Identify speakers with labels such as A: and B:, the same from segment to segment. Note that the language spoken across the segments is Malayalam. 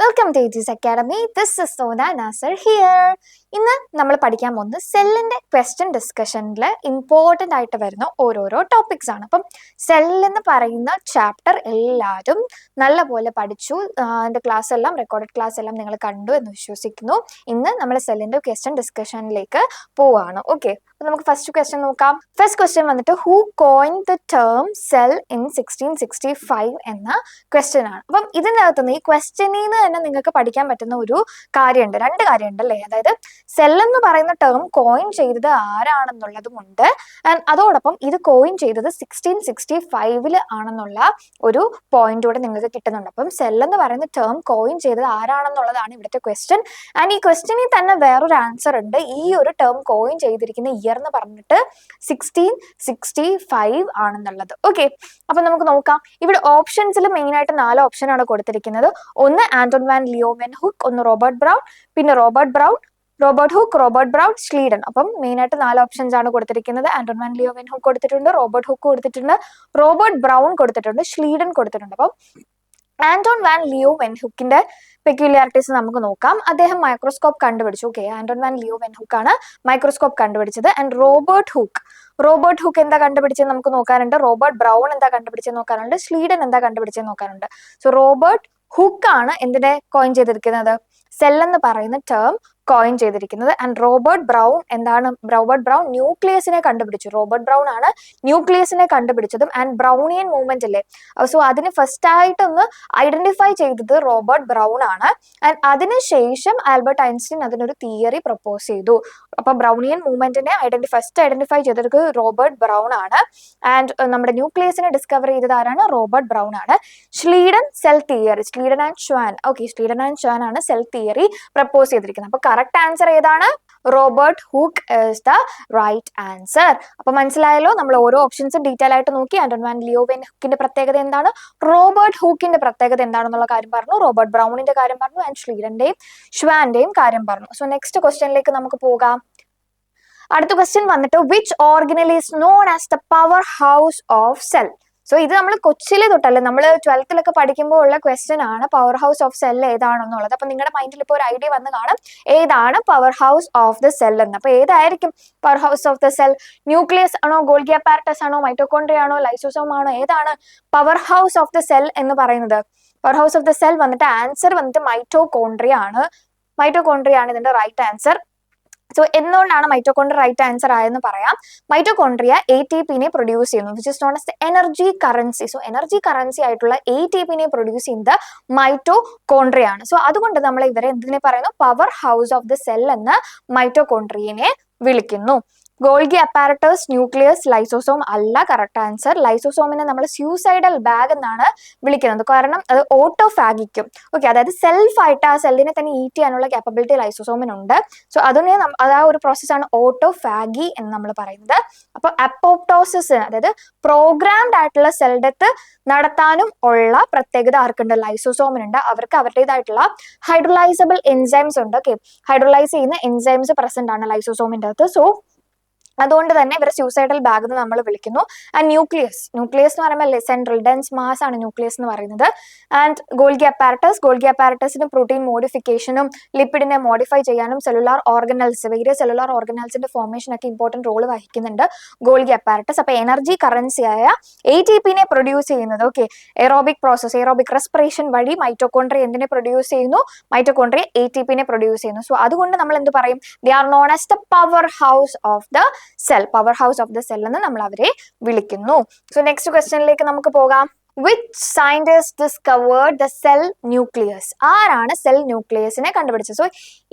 A: Welcome to AG's academy. This is Sona Nazar here. ഇന്ന് നമ്മൾ പഠിക്കാൻ പോകുന്നത് സെല്ലിന്റെ ക്വസ്റ്റ്യൻ ഡിസ്കഷനിൽ ഇമ്പോർട്ടൻ്റ് ആയിട്ട് വരുന്ന ഓരോരോ ടോപ്പിക്സ് ആണ്. അപ്പം സെല്ലെന്ന് പറയുന്ന ചാപ്റ്റർ എല്ലാവരും നല്ലപോലെ പഠിച്ചു. എൻ്റെ ക്ലാസ് എല്ലാം റെക്കോർഡഡ് ക്ലാസ് എല്ലാം നിങ്ങൾ കണ്ടു എന്ന് വിശ്വസിക്കുന്നു. ഇന്ന് നമ്മൾ സെല്ലിന്റെ ക്വസ്റ്റ്യൻ ഡിസ്കഷനിലേക്ക് പോവാണ്. ഓക്കെ, അപ്പോൾ നമുക്ക് ഫസ്റ്റ് ക്വസ്റ്റ്യൻ നോക്കാം. ഫസ്റ്റ് ക്വസ്റ്റ്യൻ വന്നിട്ട് who coin the term cell in 1665 എന്ന ക്വസ്റ്റ്യൻ ആണ്. അപ്പം ഇതിനകത്തുനിന്ന് ഈ ക്വസ്റ്റ്യനിൽ നിന്ന് തന്നെ നിങ്ങൾക്ക് പഠിക്കാൻ പറ്റുന്ന ഒരു കാര്യമുണ്ട്, രണ്ട് കാര്യമുണ്ട് അല്ലേ. അതായത് സെൽ എന്ന് പറയുന്ന ടേം കോയിൻ ചെയ്തത് ആരാണെന്നുള്ളതുമുണ്ട്, അതോടൊപ്പം ഇത് കോയിൻ ചെയ്തത് 1665 ആണെന്നുള്ള ഒരു പോയിന്റ് കൂടെ നിങ്ങൾക്ക് കിട്ടുന്നുണ്ട്. അപ്പം സെൽ എന്ന് പറയുന്ന ടേം കോയിൻ ചെയ്തത് ആരാണെന്നുള്ളതാണ് ഇവിടുത്തെ ക്വസ്റ്റ്യൻ. ആൻഡ് ഈ ക്വസ്റ്റ്യനിൽ തന്നെ വേറൊരു ആൻസർ ഉണ്ട്. ഈ ഒരു ടേം കോയിൻ ചെയ്തിരിക്കുന്ന ഇയർ എന്ന് പറഞ്ഞിട്ട് 1665 ആണെന്നുള്ളത്. ഓക്കെ, അപ്പൊ നമുക്ക് നോക്കാം. ഇവിടെ ഓപ്ഷൻസിൽ മെയിൻ ആയിട്ട് 4 ഓപ്ഷനാണ് കൊടുത്തിരിക്കുന്നത്. ഒന്ന് ആന്റൺ വാൻ ലിയോവെൻഹുക്ക്, ഒന്ന് റോബർട്ട് ബ്രൗൺ, പിന്നെ Robert hook, Robert brown, Schleiden. അപ്പം മെയിൻ ആയിട്ട് 4 ഓപ്ഷൻസ് ആണ് കൊടുത്തിരിക്കുന്നത്. ആന്റൺ വാൻ ലിയോവെൻഹുക്ക് കൊടുത്തിട്ടുണ്ട്, റോബർട്ട് ഹുക്ക് കൊടുത്തിട്ടുണ്ട്, റോബർട്ട് ബ്രൗൺ കൊടുത്തിട്ടുണ്ട്, സ്ലീഡൻ കൊടുത്തിട്ടുണ്ട്. അപ്പം ആന്റൺ വാൻ ലിയോവെൻഹുക്കിന്റെ പെക്യുലാരിറ്റീസ് നമുക്ക് നോക്കാം. അദ്ദേഹം മൈക്രോസ്കോപ്പ് കണ്ടുപിടിച്ചു. ഓക്കെ, ആന്റൺ വാൻ ലിയോവെൻഹുക്ക് ആണ് മൈക്രോസ്കോപ്പ് കണ്ടുപിടിച്ചത്. ആൻഡ് റോബർട്ട് ഹുക്ക് എന്താ കണ്ടുപിടിച്ചത് നമുക്ക് നോക്കാനുണ്ട്. റോബർട്ട് ബ്രൗൺ എന്താ കണ്ടുപിടിച്ചത് നോക്കാനുണ്ട്. സ്ലീഡൻ എന്താ കണ്ടുപിടിച്ചത് നോക്കാനുണ്ട്. സോ റോബർട്ട് ഹുക്ക് ആണ് എന്തിനെ കോയിൻ ചെയ്തിരിക്കുന്നത്, സെൽ എന്ന് പറയുന്ന ടേം കോയിൻ ചെയ്തിരിക്കുന്നത്. ആൻഡ് റോബർട്ട് ബ്രൗൺ ന്യൂക്ലിയസിനെ കണ്ടുപിടിച്ചു. റോബർട്ട് ബ്രൗൺ ആണ് ന്യൂക്ലിയസിനെ കണ്ടുപിടിച്ചതും. ആൻഡ് ബ്രൗണിയൻ മൂവ്മെന്റ് അല്ലേ, സോ അതിന് ഫസ്റ്റ് ആയിട്ടൊന്ന് ഐഡന്റിഫൈ ചെയ്തത് റോബർട്ട് ബ്രൗൺ ആണ്. ആൻഡ് അതിനുശേഷം ആൽബർട്ട് ഐൻസ്റ്റീൻ അതിനൊരു തിയറി പ്രപ്പോസ് ചെയ്തു. അപ്പൊ ബ്രൗണിയൻ മൂവ്മെന്റിനെ ഫസ്റ്റ് ഐഡന്റിഫൈ ചെയ്തത് റോബർട്ട് ബ്രൗൺ ആണ്. ആൻഡ് നമ്മുടെ ന്യൂക്ലിയസിനെ ഡിസ്കവർ ചെയ്തത് ആരാണ്, റോബർട്ട് ബ്രൗൺ ആണ്. Schleiden cell theory, Schleiden and Schwann ആണ് സെൽ തിയറി പ്രപ്പോസ് ചെയ്തിരിക്കുന്നത്. അപ്പൊ കറക്റ്റ് ആൻസർ ഏതാണ്, Robert Hooke is the right answer. അപ്പൊ മനസ്സിലായല്ലോ, നമ്മൾ ഓരോ ഓപ്ഷൻസ് ഡീറ്റെയിൽ ആയിട്ട് നോക്കി. ആന്റൺ വാൻ ലിയോവെൻഹുക്കിന്റെ പ്രത്യേകത എന്താണ്, റോബർട്ട് ഹുക്കിന്റെ പ്രത്യേകത എന്താണെന്നുള്ള കാര്യം പറഞ്ഞു, റോബർട്ട് ബ്രൗണിന്റെ കാര്യം പറഞ്ഞു, ആൻഡ് സ്ലീഡന്റെയും ഷ്വാന്റെയും കാര്യം പറഞ്ഞു. സോ നെക്സ്റ്റ് ക്വസ്റ്റ്യനിലേക്ക് നമുക്ക് പോകാം. അടുത്ത ക്വസ്റ്റ്യൻ വന്നിട്ട് which organelle is known as the power house of cell. So ഇത് നമ്മൾ കൊച്ചിലെ തൊട്ടല്ലേ, നമ്മൾ 12th പഠിക്കുമ്പോൾ ഉള്ള ക്വസ്റ്റ്യൻ ആണ് പവർ ഹൗസ് ഓഫ് സെൽ ഏതാണെന്നുള്ളത്. അപ്പൊ നിങ്ങളുടെ മൈൻഡിൽ ഇപ്പോൾ ഒരു ഐഡിയ വന്ന് കാണും ഏതാണ് power house of the cell എന്ന്. അപ്പൊ ഏതായിരിക്കും power house of the cell, nucleus ആണോ, ഗോൾഗി അപ്പാരറ്റസ് ആണോ, മൈറ്റോകോൺട്രിയ ആണോ, ലൈസോസോം ആണോ, ഏതാണ് power house of the cell എന്ന് പറയുന്നത്? Power house of the cell വന്നിട്ട് ആൻസർ വന്നിട്ട് മൈറ്റോകോൺട്രിയ ആണ് ഇതിന്റെ റൈറ്റ് ആൻസർ. സോ എന്തുകൊണ്ടാണ് മൈറ്റോകോൺട്രിയ റൈറ്റ് ആൻസർ ആയെന്ന് പറയാം. മൈറ്റോകോൺട്രിയ ATPനെ പ്രൊഡ്യൂസ് ചെയ്യുന്നു, which is known as the energy currency. So energy currency ആയിട്ടുള്ള ATPനെ പ്രൊഡ്യൂസ് ചെയ്യുന്നത് മൈറ്റോകോൺട്രിയ ആണ്. സോ അതുകൊണ്ട് നമ്മൾ ഇവരെ എന്തിനെ പറയുന്നു, power house of the cell എന്ന് മൈറ്റോകോൺട്രിയനെ വിളിക്കുന്നു. ഗോൾഗി അപ്പാരറ്റസ്, ന്യൂക്ലിയസ്, ലൈസോസോം അല്ല കറക്റ്റ് ആൻസർ. ലൈസോസോമിനെ നമ്മൾ സ്യൂസൈഡൽ ബാഗ് എന്നാണ് വിളിക്കുന്നത്, കാരണം അത് ഓട്ടോഫാഗിക്കും. ഓക്കെ, അതായത് സെൽഫായിട്ട് ആ സെല്ലിനെ തന്നെ ഈറ്റ് ചെയ്യാനുള്ള കാപ്പബിലിറ്റി ലൈസോസോമിനുണ്ട്. സോ അതിനെ അത് ആ ഒരു പ്രോസസ്സാണ് ഓട്ടോഫാഗി എന്ന് നമ്മൾ പറയുന്നത്. അപ്പൊ അപ്പോപ്റ്റോസിസ്, അതായത് പ്രോഗ്രാംഡ് ആയിട്ടുള്ള സെൽ ഡെത്ത് നടത്താനും ഉള്ള പ്രത്യേകത ആർക്കുണ്ട്, ലൈസോസോമിനുണ്ട്. അവർക്ക് അവരുടേതായിട്ടുള്ള ഹൈഡ്രോലൈസബിൾ എൻസൈംസ് ഉണ്ട്. ഓക്കെ, ഹൈഡ്രോലൈസ് ചെയ്യുന്ന എൻസൈംസ് പ്രസന്റ് ആണ് ലൈസോസോമിന്റെ അകത്ത്. സോ അതുകൊണ്ട് തന്നെ ഇവരെ സ്യൂസൈഡൽ ബാഗ് എന്ന് നമ്മൾ വിളിക്കുന്നു. ആൻഡ് ന്യൂക്ലിയസ് എന്ന് പറയുമ്പോൾ സെൻട്രൽ ഡെൻസ് മാസ് ആണ് ന്യൂക്ലിയസ് എന്ന് പറയുന്നത്. ആൻഡ് ഗോൾഗി അപ്പാരറ്റസിന് പ്രോട്ടീൻ മോഡിഫിക്കേഷനും ലിപ്പിഡിനെ മോഡിഫൈ ചെയ്യാനും വേരിയസ് സെല്ലുലാർ ഓർഗനൽസിന്റെ ഫോർമേഷൻ ഒക്കെ ഇമ്പോർട്ടന്റ് റോൾ വഹിക്കുന്നുണ്ട് ഗോൾഗി അപ്പാരറ്റസ്. അപ്പൊ എനർജി കറൻസി ആയ ATPനെ പ്രൊഡ്യൂസ് ചെയ്യുന്നത് എയറോബിക് റെസ്പിറേഷൻ വഴി മൈറ്റോകോൺട്രിയ എന്തിനെ പ്രൊഡ്യൂസ് ചെയ്യുന്നു, മൈറ്റോകോൺട്രിയ ATPനെ പ്രൊഡ്യൂസ് ചെയ്യുന്നു. സോ അതുകൊണ്ട് നമ്മൾ എന്ത് പറയും, they are known as the power house of the cell എന്ന് നമ്മൾ അവരെ വിളിക്കുന്നു. സോ നെക്സ്റ്റ് ക്വസ്റ്റ്യനിലേക്ക് നമുക്ക് പോകാം. Which scientist discovered the cell nucleus? ആരാണ് സെൽ ന്യൂക്ലിയസിനെ കണ്ടുപിടിച്ചത്? സോ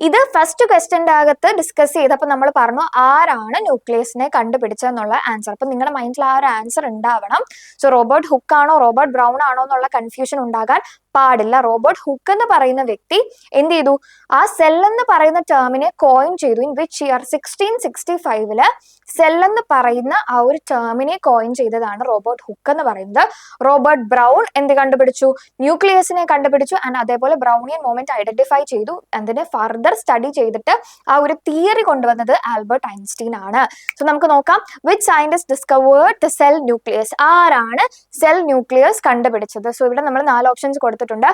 A: ഇത് ഫസ്റ്റ് ക്വസ്റ്റ്യൻ്റെ അകത്ത് ഡിസ്കസ് ചെയ്തപ്പോൾ നമ്മൾ പറഞ്ഞു ആരാണ് ന്യൂക്ലിയസിനെ കണ്ടുപിടിച്ചതെന്നുള്ള ആൻസർ. അപ്പൊ നിങ്ങളുടെ മൈൻഡിൽ ആ ഒരു ആൻസർ ഉണ്ടാവണം. സോ റോബർട്ട് ഹുക്ക് ആണോ, റോബർട്ട് ബ്രൗൺ ആണോ എന്നുള്ള കൺഫ്യൂഷൻ ഉണ്ടാകാൻ പാടില്ല. റോബർട്ട് ഹുക്ക് എന്ന് പറയുന്ന വ്യക്തി എന്ത് ചെയ്തു, ആ സെൽ എന്ന് പറയുന്ന ടേമിനെ കോയിൻ ചെയ്തു. ഇൻ വിച്ച് ഇയർ, 1665 സെൽ എന്ന് പറയുന്ന ആ ഒരു ടേമിനെ കോയിൻ ചെയ്തതാണ് റോബർട്ട് ഹുക്ക് എന്ന് പറയുന്നത്. റോബർട്ട് റോബർട്ട് ബ്രൗൺ എന്ത് കണ്ടുപിടിച്ചു? ന്യൂക്ലിയസിനെ കണ്ടുപിടിച്ചു. ആൻഡ് അതേപോലെ ബ്രൗണിയൻ മൊമെന്റ് ഐഡന്റിഫൈ ചെയ്തു. അതിനെ ഫർദർ സ്റ്റഡി ചെയ്തിട്ട് ആ ഒരു തിയറി കൊണ്ടുവന്നത് ആൽബർട്ട് ഐൻസ്റ്റീൻ ആണ്. സോ നമുക്ക് നോക്കാം, which scientist discovered the cell nucleus? ആരാണ് സെൽ ന്യൂക്ലിയസ് കണ്ടുപിടിച്ചത്? സോ ഇവിടെ നമ്മൾ 4 ഓപ്ഷൻസ് കൊടുത്തിട്ടുണ്ട്.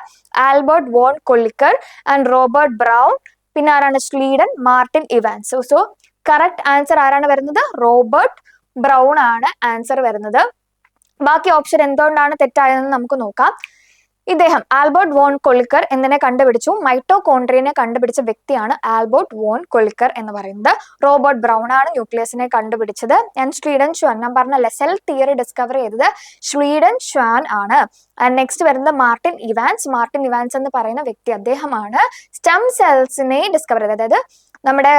A: Albert von Kolliker and Robert Brown, പിന്നെ ആരാണ്? Schleiden, Martin Evans. So correct answer ആരാണ് വരുന്നത്? റോബർട്ട് ബ്രൗൺ ആണ് ആൻസർ വരുന്നത്. ബാക്കി ഓപ്ഷൻ എന്തുകൊണ്ടാണ് തെറ്റായതെന്ന് നമുക്ക് നോക്കാം. ഇദ്ദേഹം ആൽബർട്ട് വോൺ കൊള്ളിക്കർ എന്തിനെ കണ്ടുപിടിച്ചു? മൈറ്റോകോൺട്രിയനെ കണ്ടുപിടിച്ച വ്യക്തിയാണ് ആൽബർട്ട് വോൺ കൊള്ളിക്കർ എന്ന് പറയുന്നത്. റോബർട്ട് ബ്രൗൺ ആണ് ന്യൂക്ലിയസിനെ കണ്ടുപിടിച്ചത്. ആൻഡ് സ്ലീഡൻ ഷ്വാൻ, ഞാൻ പറഞ്ഞ സെൽ തിയറി ഡിസ്കവർ ചെയ്തത് സ്ലീഡൻ ഷ്വാൻ ആണ്. ആൻഡ് നെക്സ്റ്റ് വരുന്നത് മാർട്ടിൻ ഇവാൻസ്. മാർട്ടിൻ ഇവാൻസ് എന്ന് പറയുന്ന വ്യക്തി, അദ്ദേഹമാണ് സ്റ്റെം സെൽസിനെ ഡിസ്കവർ ചെയ്തത്. അതായത് നമ്മുടെ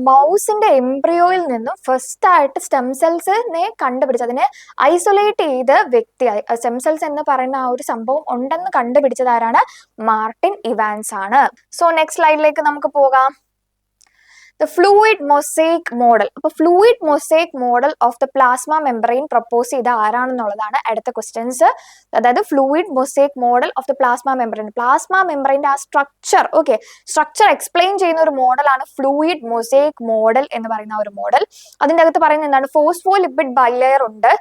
A: മൗസിന്റെ എംബ്രിയോയിൽ നിന്നും ഫസ്റ്റ് ആയിട്ട് സ്റ്റെം സെൽസിനെ കണ്ടുപിടിച്ചത്, അതിനെ ഐസൊലേറ്റ് ചെയ്ത വ്യക്തി, സ്റ്റെം സെൽസ് എന്ന് പറയുന്ന ആ ഒരു സംഭവം ഉണ്ടെന്ന് കണ്ടുപിടിച്ചത് ആരാണ്? മാർട്ടിൻ ഇവാൻസ് ആണ്. സോ നെക്സ്റ്റ് സ്ലൈഡിലേക്ക് നമുക്ക് പോകാം. The fluid mosaic model. അപ്പോൾ fluid mosaic model of the plasma membrane propose ചെയ്ത ആരാണെന്നുള്ളതാണ് അടുത്ത ക്വസ്റ്റ്യൻസ്. അതായത് fluid mosaic model of the plasma membrane, plasma മെംബ്രെയിൻ്റെ ആ സ്ട്രക്ചർ, ഓക്കെ, സ്ട്രക്ചർ എക്സ്പ്ലെയിൻ ചെയ്യുന്ന ഒരു മോഡലാണ് ഫ്ലൂയിഡ് മൊസൈക് മോഡൽ എന്ന് പറയുന്ന ഒരു മോഡൽ. അതിൻ്റെ അകത്ത് പറയുന്നത് എന്താണ്? ഫോസ്ഫോലിപ്പിഡ് ബൈലെയർ ഉണ്ട്.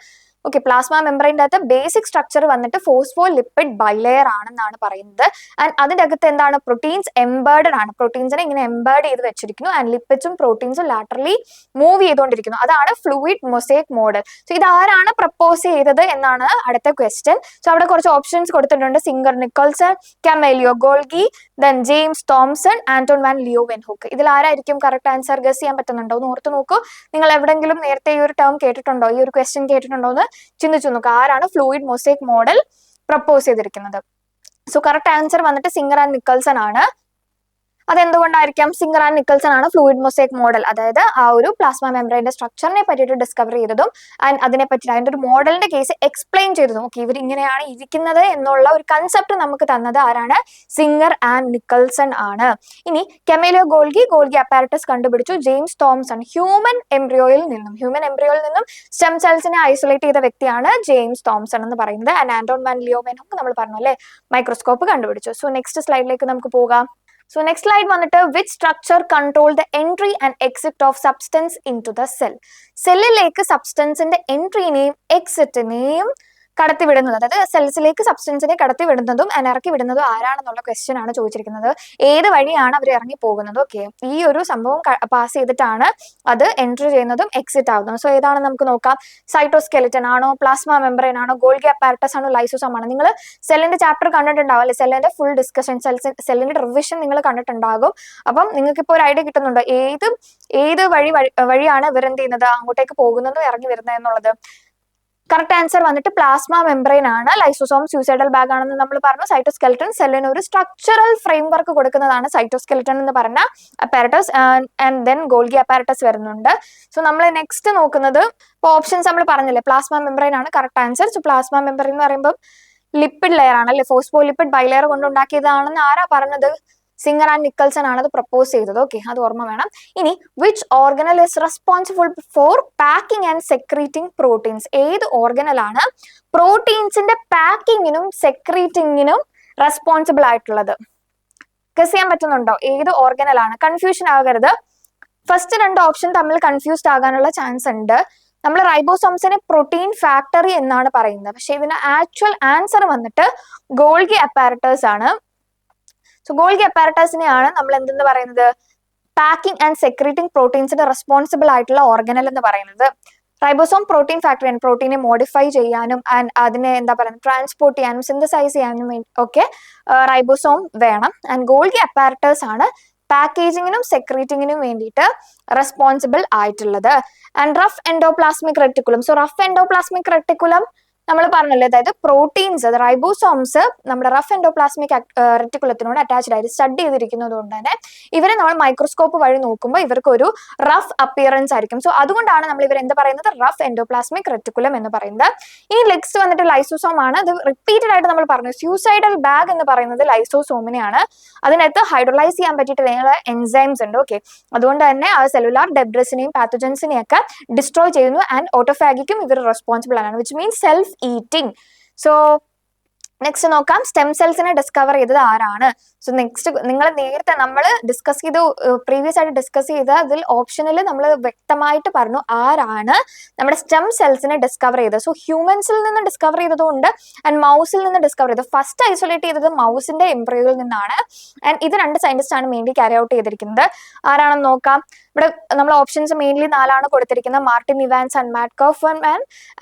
A: ഓക്കെ, പ്ലാസ്മ മെംബ്രെയിൻ്റെ അകത്ത് ബേസിക് സ്ട്രക്ചർ വന്നിട്ട് ഫോസ്ഫോലിപ്പിഡ് ബൈലെയർ ആണെന്നാണ് പറയുന്നത്. ആൻഡ് അതിൻ്റെ അകത്ത് എന്താണ്? പ്രോട്ടീൻസ് എംബേർഡഡ് ആണ്. പ്രോട്ടീൻസിനെ ഇങ്ങനെ എംബേർഡ് ചെയ്ത് വെച്ചിരിക്കുന്നു. ആൻഡ് ലിപ്പിഡ്സും പ്രോട്ടീൻസും ലാറ്ററലി മൂവ് ചെയ്തുകൊണ്ടിരിക്കുന്നു. അതാണ് ഫ്ലൂയിഡ് മൊസൈക് മോഡൽ. സോ ഇതാരാണ് പ്രപ്പോസ് ചെയ്തത് എന്നാണ് അടുത്ത ക്വസ്റ്റ്യൻ. സോ അവിടെ കുറച്ച് ഓപ്ഷൻസ് കൊടുത്തിട്ടുണ്ട്. Singer Nicolson, Camillo Golgi, then James Thomson, Anton van Leeuwenhoek. ഇതിൽ ആരായിരിക്കും കറക്റ്റ് ആൻസർ? ഗസ് ചെയ്യാൻ പറ്റുന്നുണ്ടോ എന്ന് ഓർത്ത് നോക്കൂ. നിങ്ങൾ എവിടെങ്കിലും നേരത്തെ ഈ ഒരു ടേം കേട്ടിട്ടുണ്ടോ, ഈ ഒരു ക്വസ്റ്റ്യൻ കേട്ടിട്ടുണ്ടോ എന്ന് ചിന്തിച്ചു നോക്കുക. ആരാണ് ഫ്ലൂയിഡ് മൊസൈക് മോഡൽ പ്രപ്പോസ് ചെയ്തിരിക്കുന്നത്? സോ കറക്റ്റ് ആൻസർ വന്നിട്ട് സിംഗർ ആൻഡ് നിക്കൽസൺ ആണ്. അതെന്തുകൊണ്ടായിരിക്കാം? സിംഗർ ആൻഡ് നിക്കൽസൺ ആണ് ഫ്ലൂയിഡ് മൊസൈക് മോഡൽ, അതായത് ആ ഒരു പ്ലാസ്മ മെംബ്രെയിന്റെ സ്ട്രക്ചറിനെ പറ്റിയിട്ട് ഡിസ്കവർ ചെയ്തതും ആൻഡ് അതിനെ പറ്റി അതിന്റെ ഒരു മോഡലിന്റെ കേസ് എക്സ്പ്ലെയിൻ ചെയ്തതും. ഓക്കെ, ഇവർ ഇങ്ങനെയാണ് ഇരിക്കുന്നത് എന്നുള്ള ഒരു കൺസെപ്റ്റ് നമുക്ക് തന്നത് ആരാണ്? സിംഗർ ആൻഡ് നിക്കൽസൺ ആണ്. ഇനി കമേലിയോ ഗോൾഗി അപ്പാരറ്റസ് കണ്ടുപിടിച്ചു. ജെയിംസ് തോംസൺ ഹ്യൂമൻ എംബ്രിയോയിൽ നിന്നും സ്റ്റെം സെൽസിനെ ഐസൊലേറ്റ് ചെയ്ത വ്യക്തിയാണ് ജെയിംസ് തോംസൺ എന്ന് പറയുന്നത്. ആൻഡ് ആന്റോൺ വാൻ ലിയോവെൻഹുക്ക് നമ്മൾ പറഞ്ഞു അല്ലേ, മൈക്രോസ്കോപ്പ് കണ്ടുപിടിച്ചു. സോ നെക്സ്റ്റ് സ്ലൈഡിലേക്ക് നമുക്ക് പോകാം. So next slide വന്നിട്ട് which structure control the entry and exit of substance into the cell? സെല്ലിലേക്ക് സബ്സ്റ്റൻസിന്റെ എൻട്രീനെയും എക്സിറ്റിനെയും കടത്തിവിടുന്നത്, അതായത് സെൽസിലേക്ക് സബ്സ്റ്റൻസിനെ കടത്തിവിടുന്നതും ഇറക്കി വിടുന്നതും ആരാണെന്നുള്ള ക്വസ്റ്റ്യൻ ആണ് ചോദിച്ചിരിക്കുന്നത്. ഏത് വഴിയാണ് അവർ ഇറങ്ങി പോകുന്നത്? ഓക്കെ, ഈ ഒരു സംഭവം പാസ് ചെയ്തിട്ടാണ് അത് എൻട്രി ചെയ്യുന്നതും എക്സിറ്റ് ആവുന്നതും. സോ ഏതാണ് നമുക്ക് നോക്കാം. സൈറ്റോസ്കെലിറ്റൻ ആണോ, പ്ലാസ്മ മെംബ്രെയിൻ ആണോ, ഗോൾഗി അപ്പാരറ്റസ് ആണോ, ലൈസോസോം ആണോ? നിങ്ങൾ സെല്ലിന്റെ ചാപ്റ്റർ കണ്ടിട്ടുണ്ടാവും അല്ലെ, സെല്ലിന്റെ ഫുൾ ഡിസ്കഷൻ, സെല്ലിന്റെ റിവിഷൻ നിങ്ങൾ കണ്ടിട്ടുണ്ടാകും. അപ്പം നിങ്ങൾക്ക് ഇപ്പോൾ ഒരു ഐഡിയ കിട്ടുന്നുണ്ടോ ഏത് വഴിയാണ് ഇവർ എന്ത് ചെയ്യുന്നത്, അങ്ങോട്ടേക്ക് പോകുന്നതും ഇറങ്ങി വരുന്നത് എന്നുള്ളത്? കറക്റ്റ് ആൻസർ വന്നിട്ട് പ്ലാസ്മ മെംബ്രെയിൻ ആണ്. ലൈസോസോം സൂസൈഡൽ ബാഗ് ആണെന്ന് നമ്മൾ പറഞ്ഞു. സൈറ്റോസ്കെലിറ്റൻ സെല്ലിന് ഒരു സ്ട്രക്ചറൽ ഫ്രെയിം വർക്ക് കൊടുക്കുന്നതാണ് സൈറ്റോസ്കെലിറ്റൻ എന്ന് പറഞ്ഞ apparatus. And then Golgi apparatus വരുന്നുണ്ട്. സോ നമ്മൾ നെക്സ്റ്റ് നോക്കുന്നത്, ഇപ്പോൾ ഓപ്ഷൻസ് നമ്മൾ പറഞ്ഞില്ലേ, പ്ലാസ്മ മെംബ്രെയിൻ ആണ് correct answer. So plasma membrane എന്ന് പറയുമ്പോൾ ലിപ്പിഡ് ലെയർ ആണ് അല്ലെ, ഫോസ്ഫോലിപ്പിഡ് ബൈലെയർ കൊണ്ടുണ്ടാക്കിയതാണെന്ന് ആരാ പറഞ്ഞത്? സിംഗർ ആൻഡ് നിക്കൽസൺ ആണ് അത് പ്രപ്പോസ് ചെയ്തത്. ഓക്കെ, അത് ഓർമ്മ വേണം. ഇനി which organelle is responsible for packing and secreting proteins? ഏത് ഓർഗനലാണ് പ്രോട്ടീൻസിന്റെ പാക്കിങ്ങിനും സെക്രീറ്റിങ്ങിനും റെസ്പോൺസിബിൾ ആയിട്ടുള്ളത്? ഗസ് ചെയ്യാൻ പറ്റുന്നുണ്ടോ? ഏത് ഓർഗനലാണ്? കൺഫ്യൂഷൻ ആകരുത്. ഫസ്റ്റ് 2 ഓപ്ഷൻ തമ്മിൽ കൺഫ്യൂസ്ഡ് ആകാനുള്ള ചാൻസ് ഉണ്ട്. നമ്മൾ റൈബോസോംസിനെ പ്രോട്ടീൻ ഫാക്ടറി എന്നാണ് പറയുന്നത്, പക്ഷെ ഇതിന്റെ ആക്ച്വൽ ആൻസർ വന്നിട്ട് ഗോൾഗി അപ്പാരറ്റസ് ആണ്. സോ ഗോൾഗി അപ്പാരറ്റസിനെയാണ് നമ്മൾ എന്തെന്ന് പറയുന്നത്? പാക്കിംഗ് ആൻഡ് സെക്രീറ്റിംഗ് പ്രോട്ടീൻസിന്റെ റെസ്പോൺസിബിൾ ആയിട്ടുള്ള ഓർഗനൽ എന്ന് പറയുന്നത്. റൈബോസോം പ്രോട്ടീൻ ഫാക്ടറിയാണ്, പ്രോട്ടീനെ മോഡിഫൈ ചെയ്യാനും ആൻഡ് അതിനെ എന്താ പറയുന്നത്, ട്രാൻസ്പോർട്ട് ചെയ്യാനും സിന്തസൈസ് ചെയ്യാനും ഒക്കെ റൈബോസോം വേണം. ആൻഡ് ഗോൾഗി അപ്പാരറ്റസ് ആണ് പാക്കേജിങ്ങിനും സെക്രീറ്റിങ്ങിനും വേണ്ടിയിട്ട് റെസ്പോൺസിബിൾ ആയിട്ടുള്ളത്. And rough endoplasmic reticulum. So rough endoplasmic reticulum നമ്മൾ പറഞ്ഞല്ലോ, അതായത് പ്രോട്ടീൻസ്, റൈബോസോംസ് നമ്മുടെ റഫ് എൻഡോപ്ലാസ്മിക് റെറ്റിക്കുലത്തിനോട് അറ്റാച്ച്ഡ് ആയിട്ട് സ്റ്റഡി ചെയ്തിരിക്കുന്നത് കൊണ്ട് തന്നെ ഇവരെ നമ്മൾ മൈക്രോസ്കോപ്പ് വഴി നോക്കുമ്പോൾ ഇവർക്ക് ഒരു റഫ് അപ്പിയറൻസ് ആയിരിക്കും. സോ അതുകൊണ്ടാണ് നമ്മൾ ഇവർ എന്ത് പറയുന്നത്, റഫ് എൻഡോപ്ലാസ്മിക് റെറ്റിക്കുലം എന്ന് പറയുന്നത്. ഇനി നെക്സ്റ്റ് വന്നിട്ട് ലൈസോസോം ആണ്. അത് റിപ്പീറ്റഡ് ആയിട്ട് നമ്മൾ പറഞ്ഞു. സൂസൈഡൽ ബാഗ് എന്ന് പറയുന്നത് ലൈസോസോമിനെയാണ്. അതിനകത്ത് ഹൈഡ്രോലൈസ് ചെയ്യാൻ പറ്റിയിട്ടുള്ള എൻസൈംസ് ഉണ്ട്. ഓക്കെ, അതുകൊണ്ട് തന്നെ ആ സെല്ലുലാർ ഡെബ്രിസിനെയും പാത്തജൻസിനെയും ഒക്കെ ഡിസ്ട്രോയ് ചെയ്യുന്നു. ആൻഡ് ഓട്ടോഫാഗിക്കും ഇവർ റെസ്പോൺസിബിൾ ആണ്, which means self eating. So next നോക്കാം, സ്റ്റെം സെൽസിനെ ഡിസ്കവർ ചെയ്തത് ആരാണ്? സോ നെക്സ്റ്റ് നിങ്ങൾ നേരത്തെ നമ്മൾ ഡിസ്കസ് ചെയ്ത് പ്രീവിയസ് ആയിട്ട് ഡിസ്കസ് ചെയ്ത അതിൽ ഓപ്ഷനിൽ നമ്മൾ വ്യക്തമായിട്ട് പറഞ്ഞു ആരാണ് നമ്മുടെ സ്റ്റെം സെൽസിനെ ഡിസ്കവർ ചെയ്തത്. സോ ഹ്യൂമൻസിൽ നിന്ന് ഡിസ്കവർ ചെയ്തതുകൊണ്ട് ആൻഡ് മൗസിൽ നിന്ന് ഡിസ്കവർ ചെയ്തത്. ഫസ്റ്റ് ഐസൊലേറ്റ് ചെയ്തത് മൗസിന്റെ എംബ്രിയോയിൽ നിന്നാണ്. ആൻഡ് ഇത് 2 സയന്റിസ്റ്റ് ആണ് മെയിൻലി ക്യാരി ഔട്ട് ചെയ്തിരിക്കുന്നത്. ആരാണെന്ന് നോക്കാം. ഇവിടെ നമ്മൾ ഓപ്ഷൻസ് മെയിൻലി 4 കൊടുത്തിരിക്കുന്നത്. Martin Evans and Matt Kaufman,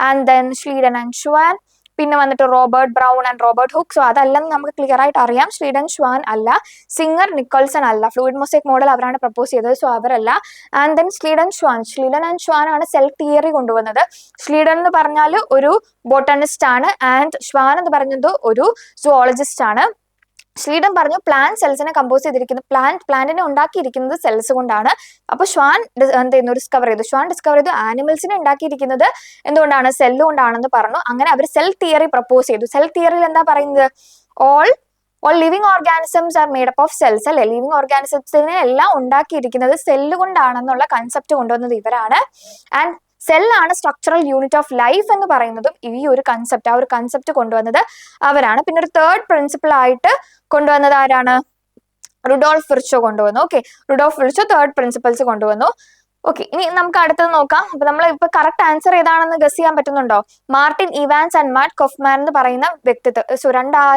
A: and then Schleiden and Schwann, പിന്നെ വന്നിട്ട് Robert Brown and Robert Hooke. So അതല്ലെന്ന് നമുക്ക് ക്ലിയർ ആയിട്ട് അറിയാം. സ്ലീഡൻ ഷ്വാൻ അല്ല, സിംഗർ നിക്കോൾസൺ അല്ല. ഫ്ലൂയിഡ് മൊസൈക് മോഡൽ അവരാണ് പ്രപ്പോസ് ചെയ്തത്, സോ അവരല്ല. And then Schleiden and Schwann ആണ് സെൽ തിയറി കൊണ്ടുവന്നത്. സ്ലീഡൻ എന്ന് പറഞ്ഞാൽ ഒരു ബോട്ടണിസ്റ്റ് ആണ്, ആൻഡ് ഷ്വാൻ എന്ന് പറഞ്ഞത് ഒരു സുവോളജിസ്റ്റ് ആണ്. സ്ലീഡൻ പറഞ്ഞു പ്ലാന്റ് സെൽസിനെ കമ്പോസ് ചെയ്തിരിക്കുന്നത്, പ്ലാന്റിനെ ഉണ്ടാക്കിയിരിക്കുന്നത് സെൽസ് കൊണ്ടാണ്. അപ്പൊ ഷ്വാൻ ഡിസ്കവർ ചെയ്തു ആനിമൽസിനെ ഉണ്ടാക്കിയിരിക്കുന്നത് എന്തുകൊണ്ടാണ്? സെല്ല് കൊണ്ടാണെന്ന് പറഞ്ഞു. അങ്ങനെ അവർ സെൽ തിയറി പ്രപ്പോസ് ചെയ്തു. സെൽ തിയറിയിൽ എന്താ പറയുന്നത്? All living organisms are made up of cells അല്ലെ. ലിവിങ് ഓർഗാനിസംസിനെ എല്ലാം ഉണ്ടാക്കിയിരിക്കുന്നത് സെല്ല് കൊണ്ടാണെന്നുള്ള കൺസെപ്റ്റ് കൊണ്ടുവന്നത് ഇവരാണ്. ആൻഡ് സെല്ലാണ് സ്ട്രക്ചറൽ യൂണിറ്റ് ഓഫ് ലൈഫ് എന്ന് പറയുന്നതും ഈ ഒരു കൺസെപ്റ്റ്, ആ ഒരു കൺസെപ്റ്റ് കൊണ്ടുവന്നത് അവരാണ്. പിന്നെ ഒരു തേർഡ് പ്രിൻസിപ്പിൾ ആയിട്ട് കൊണ്ടുവന്നത് ആരാണ്? റുഡോൾഫ് വിർച്ചോ കൊണ്ടുവന്നു. Okay, Rudolf Virchow third principles കൊണ്ടുവന്നു. ഓക്കെ, ഇനി നമുക്ക് അടുത്തത് നോക്കാം. അപ്പൊ നമ്മൾ ഇപ്പൊ കറക്റ്റ് ആൻസർ ഏതാണെന്ന് ഗസ് ചെയ്യാൻ പറ്റുന്നുണ്ടോ? Martin Evans and Matt Kaufman എന്ന് പറയുന്ന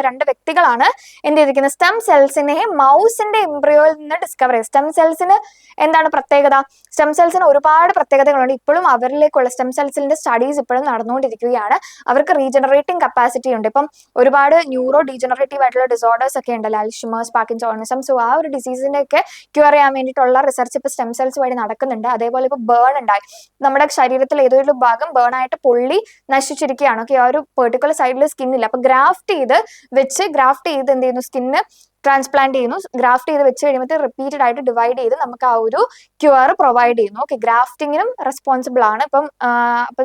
A: രണ്ട് വ്യക്തികളാണ് എന്ത് ചെയ്തിരിക്കുന്നത്? സ്റ്റെം സെൽസിനെ മൗസിന്റെ എംബ്രിയോയിൽ നിന്ന് ഡിസ്കവർ ചെയ്ത്. സ്റ്റെം സെൽസിന് എന്താണ് പ്രത്യേകത? സ്റ്റെം സെൽസിന് ഒരുപാട് പ്രത്യേകതകളുണ്ട്. ഇപ്പോഴും അവരിലേക്കുള്ള സ്റ്റെം സെൽസിന്റെ സ്റ്റഡീസ് ഇപ്പോഴും നടന്നുകൊണ്ടിരിക്കുകയാണ്. അവർക്ക് റീജനറേറ്റിംഗ് കപ്പാസിറ്റി ഉണ്ട്. ഇപ്പം ഒരുപാട് ന്യൂറോ ഡീജനറേറ്റീവ് ആയിട്ടുള്ള ഡിസോർഡേഴ്സ് ഒക്കെ ഉണ്ടല്ലോ, അൽഷിമേഴ്സ്, പാർക്കിൻസോണിസം. സോ ആ ഒരു ഡിസീസിന്റെ ഒക്കെ ക്യൂർ ചെയ്യാൻ വേണ്ടിയിട്ടുള്ള റിസർച്ച് ഇപ്പൊ സ്റ്റെം സെൽസ് വഴി നടക്കുന്നുണ്ട്. അതേപോലെ ഇപ്പൊ ബേൺ ഉണ്ടായി, നമ്മുടെ ശരീരത്തിൽ ഏതൊരു ഭാഗം ബേൺ ആയിട്ട് പൊള്ളി നശിച്ചിരിക്കുകയാണ്. ഓക്കെ, ആ ഒരു പെർട്ടിക്കുലർ സൈഡിൽ സ്കിന്നില്ല. അപ്പൊ ഗ്രാഫ്റ്റ് ചെയ്ത് എന്ത് ചെയ്യുന്നു? സ്കിന്ന് ട്രാൻസ്പ്ലാന്റ് ചെയ്യുന്നു. ഗ്രാഫ്റ്റ് ചെയ്ത് വെച്ച് കഴിയുമ്പോൾ റിപ്പീറ്റഡ് ആയിട്ട് ഡിവൈഡ് ചെയ്ത് നമുക്ക് ആ ഒരു ക്യൂർ പ്രൊവൈഡ് ചെയ്യുന്നു. ഓക്കെ, ഗ്രാഫ്റ്റിങ്ങിനും റെസ്പോൺസിബിൾ ആണ്. ഇപ്പം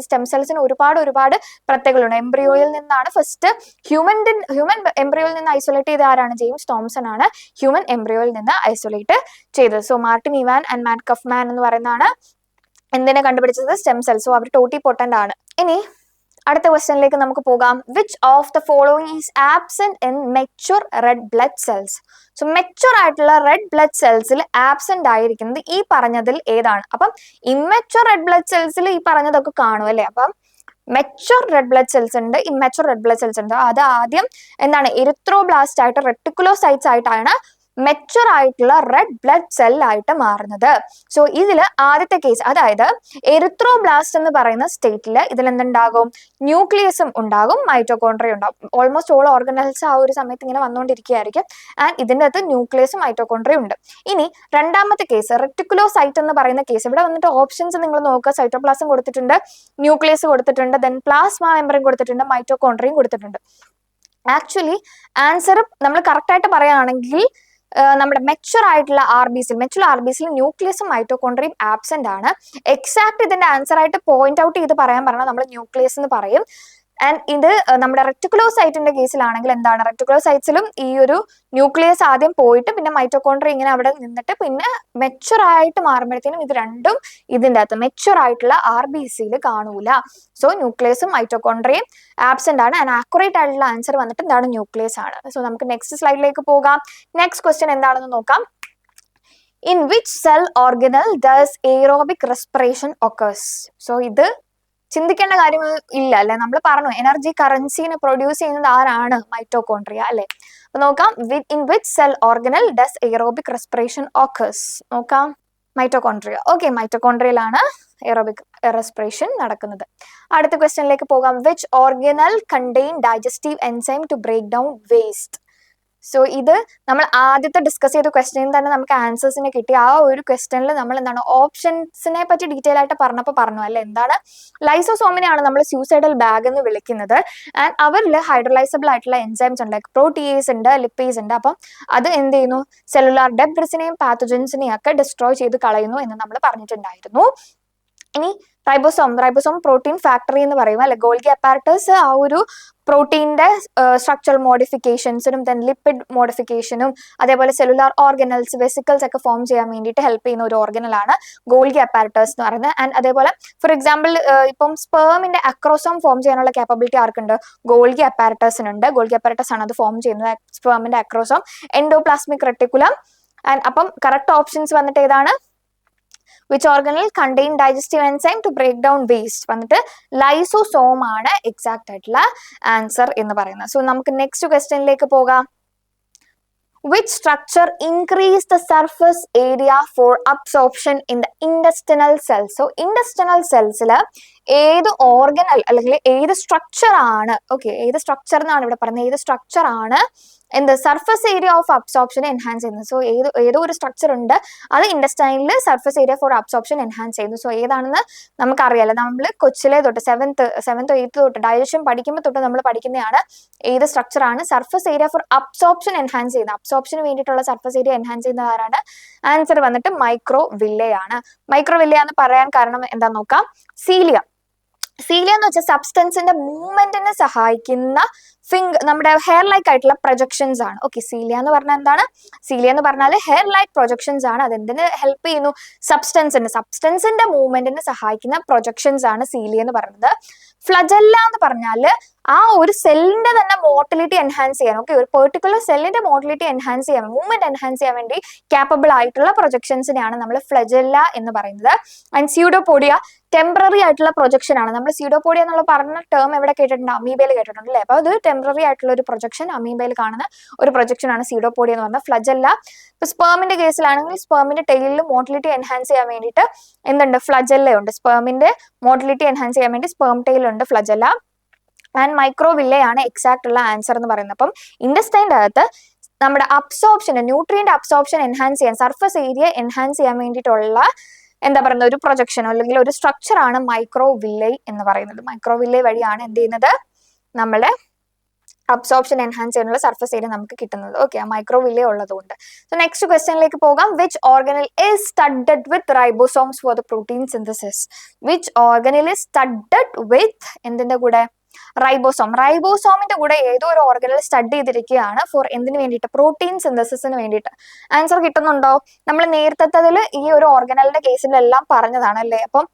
A: സ്റ്റെം സെൽസിന് ഒരുപാട് പ്രത്യേകതകളുണ്ട്. എംബ്രിയോയിൽ നിന്നാണ് ഫസ്റ്റ് ഹ്യൂമൻ എംബ്രിയോയിൽ നിന്ന് ഐസൊലേറ്റ് ചെയ്ത ആരാണ്? ജെയിംസ് തോംസൺ ആണ് ഹ്യൂമൻ എംബ്രിയോയിൽ നിന്ന് ഐസൊലേറ്റ് ചെയ്തത്. So Martin Evan and Matt Kaufman എന്ന് പറയുന്നതാണ് എന്തിനെ കണ്ടുപിടിച്ചത്? Stem cells. സോ അവർ ടോട്ടി പൊട്ടന്റ് ആണ്. ഇനി അടുത്ത ക്വസ്റ്റ്യനിലേക്ക് നമുക്ക് പോകാം. Which of the following is absent in mature red blood cells? So mature ആയിട്ടുള്ള റെഡ് ബ്ലഡ് സെൽസിൽ ആബ്സെന്റ് ആയിരിക്കുന്നത് ഈ പറഞ്ഞതിൽ ഏതാണ്? അപ്പം ഇമ്മെച്യൂർ റെഡ് ബ്ലഡ് സെൽസിൽ ഈ പറഞ്ഞതൊക്കെ കാണും അല്ലെ. അപ്പം മെച്യൂർ റെഡ് ബ്ലഡ് സെൽസ് ഉണ്ട്, ഇമ്മെച്യൂർ റെഡ് ബ്ലഡ് സെൽസ് ഉണ്ട്. അത് ആദ്യം എന്താണ്? എറിത്രോബ്ലാസ്റ്റ് ആയിട്ട് റെട്ടിക്കുലോസൈറ്റ്സ് ആയിട്ടാണ് മെച്യൂർ ആയിട്ടുള്ള റെഡ് ബ്ലഡ് സെൽ ആയിട്ട് മാറുന്നത്. സോ ഇതിൽ ആദ്യത്തെ കേസ്, അതായത് എറിത്രോബ്ലാസ്റ്റ് എന്ന് പറയുന്ന സ്റ്റേറ്റിൽ ഇതിൽ എന്തുണ്ടാകും? ന്യൂക്ലിയസും ഉണ്ടാകും, മൈറ്റോകോൺട്രിയ ഉണ്ടാകും. ഓൾമോസ്റ്റ് ഓൾ ഓർഗനൽസ് ആ ഒരു സമയത്ത് ഇങ്ങനെ വന്നുകൊണ്ടിരിക്കുകയായിരിക്കും. ആൻഡ് ഇതിൻ്റെ അകത്ത് ന്യൂക്ലിയസും മൈറ്റോകോൺട്രിയ ഉണ്ട്. ഇനി രണ്ടാമത്തെ കേസ് റെട്ടിക്കുലോസൈറ്റ് എന്ന് പറയുന്ന കേസ്. ഇവിടെ വന്നിട്ട് ഓപ്ഷൻസ് നിങ്ങൾ നോക്കുക. സൈറ്റോപ്ലാസം കൊടുത്തിട്ടുണ്ട്, ന്യൂക്ലിയസ് കൊടുത്തിട്ടുണ്ട്, ദെൻ പ്ലാസ്മ മെമ്പറിൻ കൊടുത്തിട്ടുണ്ട്, മൈറ്റോകോൺട്രിയും കൊടുത്തിട്ടുണ്ട്. ആക്ച്വലി ആൻസർ നമ്മൾ കറക്റ്റ് ആയിട്ട് പറയുകയാണെങ്കിൽ നമ്മുടെ മെച്യൂർ ആയിട്ടുള്ള ആർബിസിൽ ന്യൂക്ലിയസും മൈറ്റോകോൺട്രിയും ആബ്സെന്റ് ആണ്. എക്സാക്ട് ഇതിന്റെ ആൻസർ ആയിട്ട് പോയിന്റ് ഔട്ട് ചെയ്ത് പറയാൻ പറഞ്ഞാൽ നമ്മൾ ന്യൂക്ലിയസ് എന്ന് പറയും. ആൻഡ് ഇത് നമ്മുടെ റെറ്റിക്കുലോസൈറ്റിന്റെ കേസിലാണെങ്കിൽ എന്താണ്? റെറ്റിക്കുലോസൈറ്റ്സിലും ഈ ഒരു ന്യൂക്ലിയസ് ആദ്യം പോയിട്ട് പിന്നെ മൈറ്റോകോൺട്രിയ ഇങ്ങനെ അവിടെ നിന്നിട്ട് പിന്നെ മെച്യൂർ ആയിട്ട് മാറുമ്പോഴത്തേനും ഇത് രണ്ടും ഇതിൻ്റെ അകത്ത് മെച്യൂർ ആയിട്ടുള്ള RBCയിൽ കാണൂല. സോ ന്യൂക്ലിയസും മൈറ്റോകോൺട്രിയയും ആബ്സെന്റ് ആണ്. ആൻഡ് ആക്യുറേറ്റ് ആയിട്ടുള്ള ആൻസർ വന്നിട്ട് എന്താണ്? ന്യൂക്ലിയസ് ആണ്. സോ നമുക്ക് നെക്സ്റ്റ് സ്ലൈഡിലേക്ക് പോകാം. നെക്സ്റ്റ് ക്വസ്റ്റ്യൻ എന്താണെന്ന് നോക്കാം. In which cell organelle does aerobic respiration occurs? So ഇത് ചിന്തിക്കേണ്ട കാര്യം ഇല്ല അല്ലെ. നമ്മൾ പറഞ്ഞു എനർജി കറൻസിനെ പ്രൊഡ്യൂസ് ചെയ്യുന്നത് ആരാണ്? മൈറ്റോകോൺട്രിയ അല്ലെ. അപ്പൊ നോക്കാം, in which cell organelle does aerobic respiration occurs? നോക്കാം, മൈറ്റോകോൺട്രിയ. ഓക്കെ, മൈറ്റോകോൺട്രിയയിലാണ് എയറോബിക് റെസ്പിറേഷൻ നടക്കുന്നത്. അടുത്ത ക്വസ്റ്റ്യനിലേക്ക് പോകാം. Which organelle contain digestive enzyme to break down waste? So ഇത് നമ്മൾ ആദ്യത്തെ ഡിസ്കസ് ചെയ്ത ക്വസ്റ്റ്യനിൽ തന്നെ നമുക്ക് ആൻസേഴ്സിനെ കിട്ടി. ആ ഒരു ക്വസ്റ്റ്യനിൽ നമ്മൾ എന്താണ് ഓപ്ഷൻസിനെ പറ്റി ഡീറ്റെയിൽ ആയിട്ട് പറഞ്ഞു അല്ലെ. എന്താണ്? ലൈസോസോമിനെയാണ് നമ്മൾ സ്യൂസൈഡൽ ബാഗ് എന്ന് വിളിക്കുന്നത്. ആൻഡ് അവരിൽ ഹൈഡ്രോലൈസബിൾ ആയിട്ടുള്ള എൻസൈംസ് ഉണ്ട്, ലൈക്ക് പ്രോട്ടിയേസ് ഉണ്ട്, ലിപ്പേസ് ഉണ്ട്. അപ്പം അത് എന്ത് ചെയ്യുന്നു? സെല്ലുലാർ ഡെബ്രിസിനെയും പാത്തജൻസിനെയും ഒക്കെ ഡിസ്ട്രോയ് ചെയ്ത് കളയുന്നു എന്ന് നമ്മൾ പറഞ്ഞിട്ടുണ്ടായിരുന്നു. ഇനി റൈബോസോം പ്രോട്ടീൻ ഫാക്ടറി എന്ന് പറയും അല്ലെ. ഗോൾഗി അപ്പാരറ്റസ് ആ ഒരു പ്രോട്ടീന്റെ സ്ട്രക്ചറൽ മോഡിഫിക്കേഷൻസിനും ദെൻ ലിപ്പിഡ് മോഡിഫിക്കേഷനും അതേപോലെ സെല്ലുലാർ ഓർഗനൽസ് വെസിക്കിൾസ് ഒക്കെ ഫോം ചെയ്യാൻ വേണ്ടിയിട്ട് ഹെൽപ്പ് ചെയ്യുന്ന ഒരു ഓർഗനലാണ് ഗോൾഗി അപ്പാരറ്റസ് എന്ന് പറയുന്നത്. ആൻഡ് അതേപോലെ ഫോർ എക്സാമ്പിൾ ഇപ്പം സ്പേമിന്റെ അക്രോസോം ഫോം ചെയ്യാനുള്ള കാപ്പബിലിറ്റി ആർക്കുണ്ട്? ഗോൾഗി അപ്പാരറ്റസിനുണ്ട്. ഗോൾഗി അപ്പാരറ്റസ് ആണ് അത് ഫോം ചെയ്യുന്നത്, സ്പേമിന്റെ അക്രോസോം. Endoplasmic reticulum. ആൻഡ് അപ്പം കറക്റ്റ് ഓപ്ഷൻസ് വന്നിട്ട് ഏതാണ്? Which organelle contain digestive enzyme to break down waste വന്നിട്ട് ലൈസോസോം ആണ് എക്സാക്ട് ആയിട്ടുള്ള ആൻസർ എന്ന് പറയുന്നത്. സോ നമുക്ക് നെക്സ്റ്റ് ക്വസ്റ്റ്യനിലേക്ക് പോകാം. Which structure increase the surface area for absorption in the intestinal cells? So intestinal cells ഏത് ഓർഗനൽ അല്ലെങ്കിൽ ഏത് സ്ട്രക്ചർ ആണ്, ഓക്കെ, ഏത് സ്ട്രക്ചർ എന്നാണ് ഇവിടെ പറയുന്നത്, ഏത് സ്ട്രക്ചർ ആണ് എന്ത് surface area of absorption enhance ചെയ്യുന്നത്? സോ ഏതോ ഒരു സ്ട്രക്ചർ ഉണ്ട്, അത് ഇൻഡസ്റ്റൈനിൽ surface area for absorption enhance ചെയ്യുന്നു. സോ ഏതാണെന്ന് നമുക്കറിയാലോ, നമ്മൾ കൊച്ചിലെ തൊട്ട് സെവൻത്ത് എയ്ത്ത് തൊട്ട് ഡൈജഷൻ പഠിക്കുമ്പോൾ തൊട്ട് നമ്മൾ പഠിക്കുന്നതാണ് ഏത് സ്ട്രക്ചർ ആണ് surface area for absorption enhance ചെയ്യുന്നത്. അബ്സോർപ്ഷന് വേണ്ടിയിട്ടുള്ള സർഫസ് ഏരിയ എൻഹാൻസ് ചെയ്യുന്ന ആരാണ്? ആൻസർ വന്നിട്ട് മൈക്രോവില്ലയാണ്. മൈക്രോവില്ല എന്ന് പറയാൻ കാരണം എന്താന്ന് നോക്കാം. സീലിയ എന്ന് വെച്ചാൽ സബ്സ്റ്റൻസിന്റെ മൂവ്മെന്റിനെ സഹായിക്കുന്ന നമ്മുടെ ഹെയർ ലൈക്ക് ആയിട്ടുള്ള പ്രൊജക്ഷൻസ് ആണ്. ഓക്കെ, സീലിയ എന്ന് പറഞ്ഞാൽ എന്താണ്? സീലിയ എന്ന് പറഞ്ഞാൽ ഹെയർ ലൈക്ക് പ്രൊജക്ഷൻസ് ആണ്. അതെന്തിന് ഹെൽപ്പ് ചെയ്യുന്നു? സബ്സ്റ്റൻസിന്റെ മൂവ്മെന്റിനെ സഹായിക്കുന്ന പ്രൊജക്ഷൻസ് ആണ് സീലിയ എന്ന് പറയുന്നത്. ഫ്ലജല്ല എന്ന് പറഞ്ഞാൽ ആ ഒരു സെല്ലിന്റെ തന്നെ മോട്ടിലിറ്റി എൻഹാൻസ് ചെയ്യാൻ, ഓക്കെ, ഒരു പെർട്ടിക്കുലർ സെല്ലിന്റെ മോട്ടിലിറ്റി എൻഹാൻസ് ചെയ്യാൻ, മൂവ്മെന്റ് എൻഹാൻസ് ചെയ്യാൻ വേണ്ടി ക്യാപ്പബിൾ ആയിട്ടുള്ള പ്രൊജക്ഷൻസിനെയാണ് നമ്മൾ ഫ്ലജല്ല എന്ന് പറയുന്നത്. ആൻഡ് സ്യൂഡോപോഡിയ ടെമ്പററി ആയിട്ടുള്ള പ്രൊജക്ഷൻ ആണ്. നമ്മൾ സ്യൂഡോപോഡിയ എന്നുള്ള പറഞ്ഞ ടേം എവിടെ കേട്ടിട്ടുണ്ട്? അമീബയിൽ കേട്ടിട്ടുണ്ട് അല്ലേ? അപ്പൊ അത് ടെമ്പററി ആയിട്ടുള്ള ഒരു പ്രൊജക്ഷൻ, അമീബയിൽ കാണുന്ന ഒരു പ്രൊജക്ഷൻ ആണ് സ്യൂഡോപോഡിയ എന്ന് പറഞ്ഞാൽ. ഫ്ലജല്ല ഇപ്പൊ സ്പേമിന്റെ കേസിലാണെങ്കിൽ സ്പേമിന്റെ ടെയിലിൽ മോട്ടിലിറ്റി എൻഹാൻസ് ചെയ്യാൻ വേണ്ടിയിട്ട് എന്തുണ്ട്? ഫ്ലജല്ല ഉണ്ട്. സ്പേമിന്റെ മോട്ടിലിറ്റി എൻഹാൻസ് ചെയ്യാൻ വേണ്ടി സ്പേം ടെയിൽ ഉണ്ട്, ഫ്ലജല്ല. ആൻഡ് മൈക്രോവില്ലയാണ് എക്സാക്ട് ഉള്ള ആൻസർ എന്ന് പറയുന്നത്. അപ്പം ഇൻഡസ്റ്റൈൻ്റെ അകത്ത് നമ്മുടെ അബ്സോർപ്ഷൻ, ന്യൂട്രിയന്റ് അബ്സോർപ്ഷൻ എൻഹാൻസ് ചെയ്യാൻ, സർഫസ് ഏരിയ എൻഹാൻസ് ചെയ്യാൻ വേണ്ടിയിട്ടുള്ള എന്താ പറയുന്നത് ഒരു പ്രൊജക്ഷനോ അല്ലെങ്കിൽ ഒരു സ്ട്രക്ചർ ആണ് മൈക്രോവില്ലൈ എന്ന് പറയുന്നത്. മൈക്രോവില്ലൈ വഴിയാണ് എന്ത് ചെയ്യുന്നത്? നമ്മളെ അബ്സോർപ്ഷൻ എൻഹാൻസ് ചെയ്യാനുള്ള സർഫസ് ഏരിയ നമുക്ക് കിട്ടുന്നത്. ഓക്കെ, മൈക്രോവില്ലൈ ഉള്ളതുകൊണ്ട്. സോ നെക്സ്റ്റ് ക്വസ്റ്റ്യനിലേക്ക് പോകാം. Which organelle is studded with ribosomes for the protein synthesis? Which organelle is studded with എന്തിന്റെ കൂടെ? റൈബോസോമിന്റെ കൂടെ ഏതോ ഒരു ഓർഗനൽ സ്റ്റഡി ചെയ്തിരിക്കുകയാണ് ഫോർ എന്തിനു വേണ്ടിയിട്ട്? പ്രോട്ടീൻ സിന്തസിസിന് വേണ്ടിയിട്ട്. ആൻസർ കിട്ടുന്നുണ്ടോ? നമ്മൾ നേരത്തെ ഈ ഒരു ഓർഗനലിന്റെ കേസിലെല്ലാം പറഞ്ഞതാണ് അല്ലേ? അപ്പം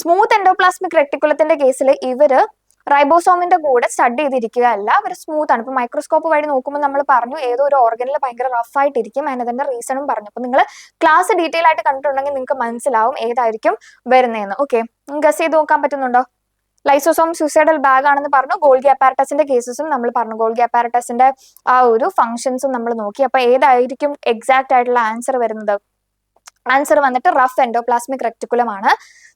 A: സ്മൂത്ത് എൻഡോപ്ലാസ്മിക് റെട്ടിക്കുലത്തിന്റെ കേസിൽ ഇവര് റൈബോസോമിന്റെ കൂടെ സ്റ്റഡി ചെയ്തിരിക്കുകയല്ല, അവർ സ്മൂത്ത് ആണ്. ഇപ്പൊ മൈക്രോസ്കോപ്പ് വഴി നോക്കുമ്പോൾ നമ്മൾ പറഞ്ഞു ഏതോ ഒരു ഓർഗനിൽ ഭയങ്കര റഫ് ആയിട്ടിരിക്കും, അതിന്റെ റീസണും പറഞ്ഞു. അപ്പൊ നിങ്ങൾ ക്ലാസ് ഡീറ്റെയിൽ ആയിട്ട് കണ്ടിട്ടുണ്ടെങ്കിൽ നിങ്ങൾക്ക് മനസ്സിലാവും ഏതായിരിക്കും വരുന്നതെന്ന്. ഓക്കെ, ഗസ് ചെയ്ത് നോക്കാൻ പറ്റുന്നുണ്ടോ? ലൈസോസോം സൂസൈഡൽ ബാഗ് ആണെന്ന് പറഞ്ഞു. ഗോൾഗി അപ്പാരറ്റസിന്റെ കേസസും നമ്മൾ പറഞ്ഞു. ഗോൾഗി അപ്പാരറ്റസിന്റെ ആ ഒരു ഫംഗ്ഷൻസും നമ്മൾ നോക്കി. അപ്പൊ ഏതായിരിക്കും എക്സാക്ട് ആയിട്ടുള്ള ആൻസർ വരുന്നത്? ആൻസർ വന്നിട്ട് റഫ് എൻഡോപ്ലാസ്മിക് റെക്ടിക്കുലം ആണ്.